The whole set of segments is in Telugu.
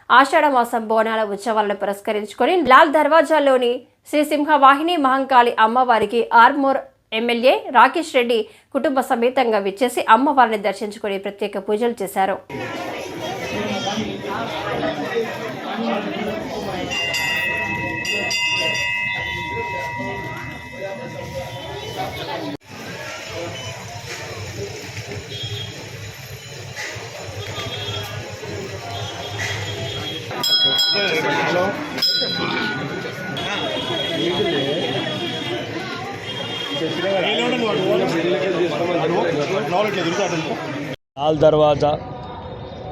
ఆషాఢమాసం బోనాల ఉత్సవాలను పురస్కరించుకొని లాల్ దర్వాజాలోని శ్రీ సింహవాహిని మహంకాళి అమ్మవారికి ఆర్మూర్ ఎమ్మెల్యే రాకేష్ రెడ్డి కుటుంబ సమేతంగా విచ్చేసి అమ్మవారిని దర్శించుకొని ప్రత్యేక పూజలు చేశారు. లాల్ దర్వాజా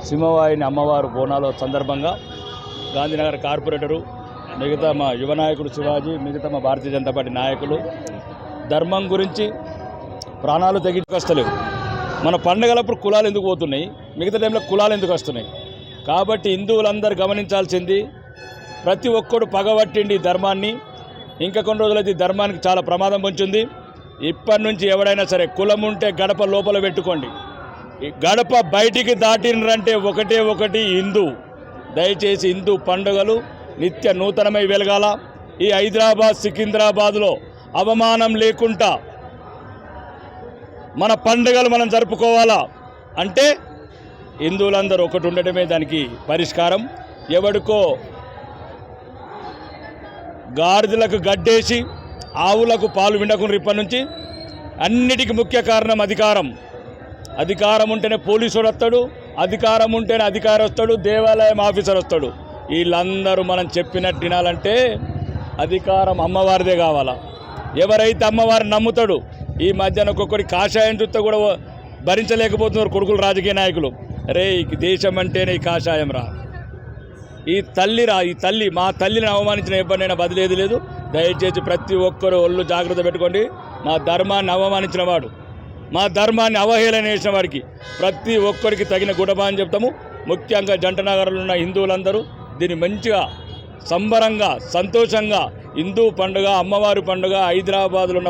సింహవాహిని అమ్మవారు బోనాల సందర్భంగా గాంధీనగర్ కార్పొరేటరు, మిగతా మా యువ నాయకుడు శివాజీ, మిగతా మా భారతీయ జనతా పార్టీ నాయకులు ధర్మం గురించి ప్రాణాలు తెగించుకొస్తలేవు. మన పండుగలప్పుడు కులాలు ఎందుకు పోతున్నాయి, మిగతా టైంలో కులాలు ఎందుకు వస్తున్నాయి? కాబట్టి హిందువులందరూ గమనించాల్సింది, ప్రతి ఒక్కడు పగబట్టిండి ధర్మాన్ని. ఇంకా కొన్ని రోజులైతే ధర్మానికి చాలా ప్రమాదం పొంచుంది. ఇప్పటి నుంచి ఎవడైనా సరే కులం ఉంటే గడప లోపల పెట్టుకోండి. ఈ గడప బయటికి దాటినంటే ఒకటి హిందూ. దయచేసి హిందూ పండుగలు నిత్య నూతనమై వెలగాల. ఈ హైదరాబాద్ సికింద్రాబాద్లో అవమానం లేకుండా మన పండుగలు మనం జరుపుకోవాలా అంటే హిందువులందరూ ఒకటి ఉండటమే దానికి పరిష్కారం. ఎవడికో గాడిదలకు గడ్డేసి ఆవులకు పాలు విండకుండా ఇప్పటి నుంచి అన్నిటికీ ముఖ్య కారణం అధికారం. అధికారం ఉంటేనే పోలీసుడు వస్తాడు, అధికారం ఉంటేనే అధికారి వస్తాడు, దేవాలయం ఆఫీసర్ వస్తాడు. వీళ్ళందరూ మనం చెప్పినట్టు వినాలంటే అధికారం అమ్మవారిదే కావాలా. ఎవరైతే అమ్మవారిని నమ్ముతాడు, ఈ మధ్యన ఒక్కొక్కటి కాషాయం చూస్తే కూడా భరించలేకపోతున్నారు కొడుకులు రాజకీయ నాయకులు. రే ఈ దేశం అంటేనే ఈ కాషాయం రా, ఈ తల్లి మా తల్లిని అవమానించిన ఎవరినైనా బదిలేదు లేదు. దయచేసి ప్రతి ఒక్కరూ ఒళ్ళు జాగ్రత్త పెట్టుకోండి. మా ధర్మాన్ని అవమానించిన వాడు, మా ధర్మాన్ని అవహేళన చేసిన వాడికి ప్రతి ఒక్కరికి తగిన గుణపాఠం చెప్తాము. ముఖ్యంగా జంటనగర్లో ఉన్న హిందువులందరూ దీన్ని మంచిగా సంబరంగా సంతోషంగా హిందూ పండుగ, అమ్మవారి పండుగ, హైదరాబాద్లో ఉన్న